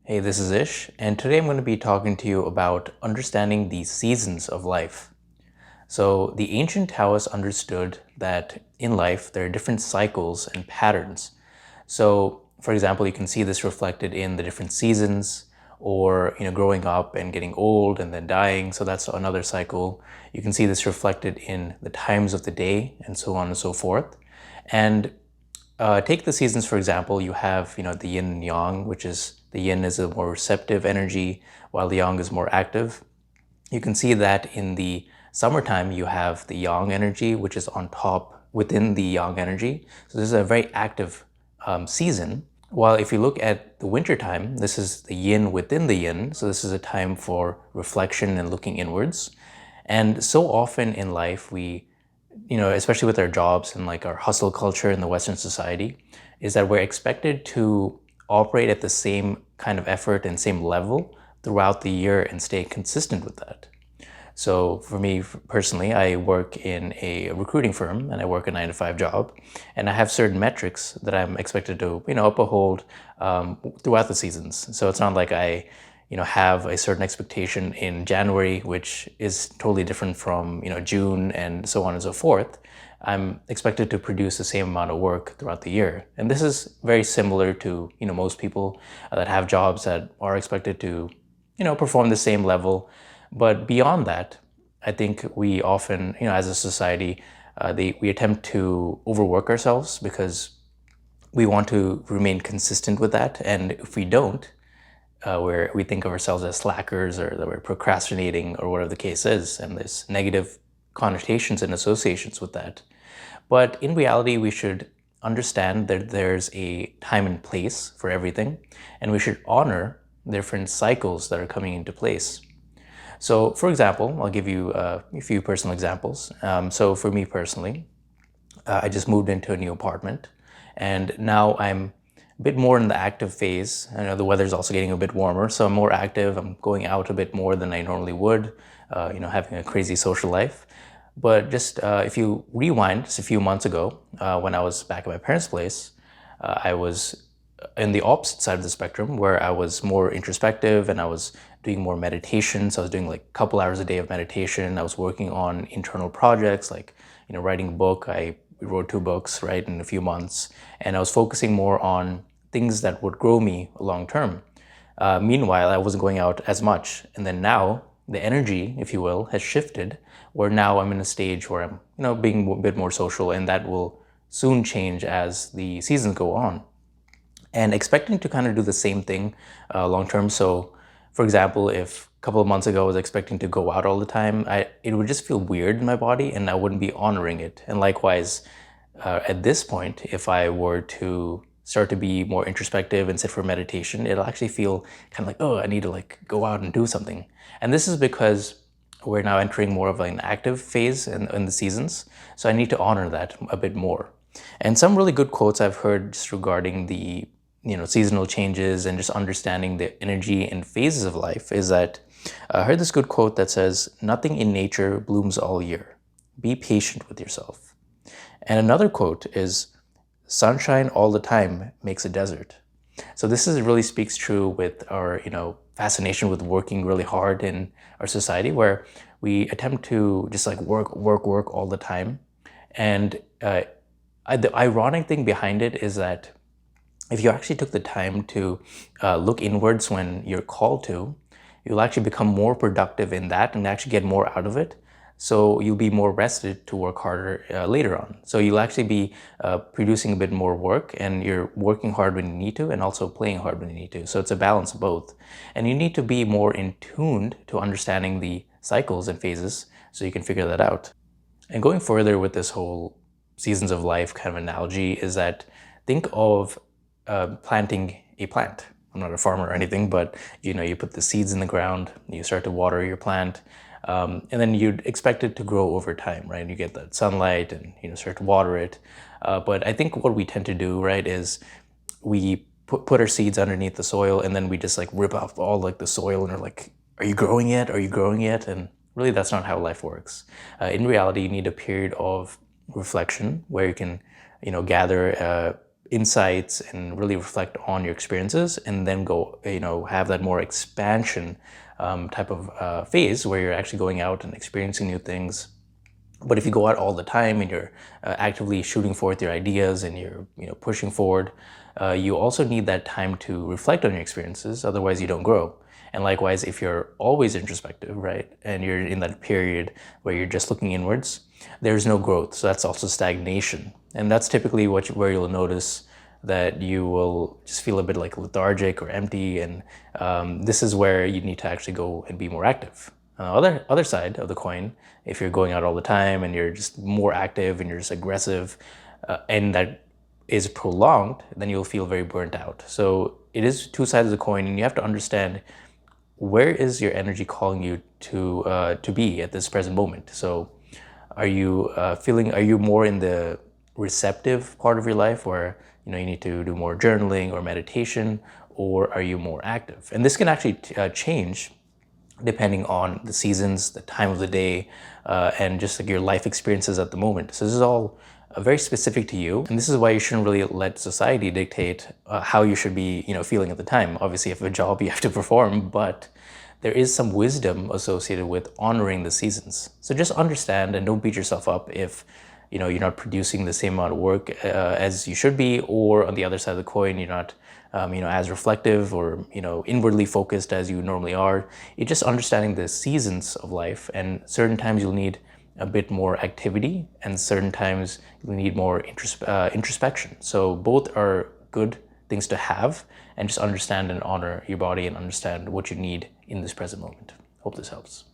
Hey, this is Ish, and today I'm going to be talking to you about understanding the seasons of life. So, the ancient Taoists understood that in life there are different cycles and patterns. So, for example, you can see this reflected in the different seasons, or growing up and getting old and then dying. So that's another cycle. You can see this reflected in the times of the day, and so on and so forth. And take the seasons, for example. You have, the yin and yang, which is the yin is a more receptive energy, while the yang is more active. You can see that in the summertime, you have the yang energy, which is on top within the yang energy. So this is a very active season. While if you look at the wintertime, this is the yin within the yin. So this is a time for reflection and looking inwards. And so often in life, especially with our jobs and like our hustle culture in the Western society, is that we're expected to operate at the same kind of effort and same level throughout the year and stay consistent with that. So for me personally, I work in a recruiting firm and I work a 9 to 5 job, and I have certain metrics that I'm expected to, uphold throughout the seasons. So it's not like I, have a certain expectation in January, which is totally different from, June and so on and so forth. I'm expected to produce the same amount of work throughout the year. And this is very similar to, most people that have jobs that are expected to, perform the same level. But beyond that, I think we often, as a society, we attempt to overwork ourselves because we want to remain consistent with that. And if we don't, we think of ourselves as slackers or that we're procrastinating or whatever the case is. And there's negative connotations and associations with that. But in reality, we should understand that there's a time and place for everything, and we should honor different cycles that are coming into place. So, for example, I'll give you a few personal examples. So, for me personally, I just moved into a new apartment, and now I'm a bit more in the active phase. I know the weather's also getting a bit warmer, so I'm more active. I'm going out a bit more than I normally would, having a crazy social life. But just if you rewind just a few months ago, when I was back at my parents' place, I was in the opposite side of the spectrum where I was more introspective and I was doing more meditation. So I was doing like a couple hours a day of meditation. I was working on internal projects like, writing a book. I wrote 2 books, right, in a few months. And I was focusing more on things that would grow me long term. Meanwhile, I wasn't going out as much. And then now the energy, if you will, has shifted where now I'm in a stage where I'm, being a bit more social, and that will soon change as the seasons go on. And expecting to kind of do the same thing long term. So, for example, if a couple of months ago I was expecting to go out all the time, it would just feel weird in my body and I wouldn't be honoring it. And likewise, at this point, if I were to start to be more introspective and sit for meditation, it'll actually feel kind of like, oh, I need to like go out and do something. And this is because we're now entering more of an active phase in the seasons. So I need to honor that a bit more. And some really good quotes I've heard just regarding the seasonal changes and just understanding the energy and phases of life is that I heard this good quote that says, "Nothing in nature blooms all year. Be patient with yourself." And another quote is, "Sunshine all the time makes a desert." So this is really speaks true with our, fascination with working really hard in our society, where we attempt to just like work all the time. And the ironic thing behind it is that if you actually took the time to look inwards when you're called to, you'll actually become more productive in that and actually get more out of it. So you'll be more rested to work harder later on. So you'll actually be producing a bit more work, and you're working hard when you need to and also playing hard when you need to. So it's a balance of both. And you need to be more in tuned to understanding the cycles and phases so you can figure that out. And going further with this whole seasons of life kind of analogy is that think of planting a plant. I'm not a farmer or anything, but you put the seeds in the ground, you start to water your plant, and then you'd expect it to grow over time, right? You get that sunlight and start to water it. But I think what we tend to do, right, is we put our seeds underneath the soil, and then we just like rip off all like the soil, and are like, "Are you growing yet? Are you growing yet?" And really, that's not how life works. In reality, you need a period of reflection where you can, gather insights and really reflect on your experiences, and then go, have that more expansion type of phase where you're actually going out and experiencing new things. But if you go out all the time and you're actively shooting forth your ideas and you're pushing forward, you also need that time to reflect on your experiences. Otherwise, you don't grow. And likewise, if you're always introspective, right, and you're in that period where you're just looking inwards, there's no growth. So that's also stagnation. And that's typically where you'll notice that you will just feel a bit like lethargic or empty. And this is where you need to actually go and be more active. On the other side of the coin, if you're going out all the time and you're just more active and you're just aggressive, and that is prolonged, then you'll feel very burnt out. So it is two sides of the coin, and you have to understand where is your energy calling you to be at this present moment. So are you are you more in the receptive part of your life where you need to do more journaling or meditation, or are you more active? And this can actually change depending on the seasons, the time of the day, and just like your life experiences at the moment. So this is all very specific to you, and this is why you shouldn't really let society dictate how you should be, feeling at the time. Obviously, if you have a job, you have to perform, but there is some wisdom associated with honoring the seasons. So just understand and don't beat yourself up if you're not producing the same amount of work as you should be, or on the other side of the coin, you're not as reflective or inwardly focused as you normally are. It's just understanding the seasons of life, and certain times you'll need a bit more activity, and certain times you'll need more introspection. So both are good things to have, and just understand and honor your body and understand what you need in this present moment. Hope this helps.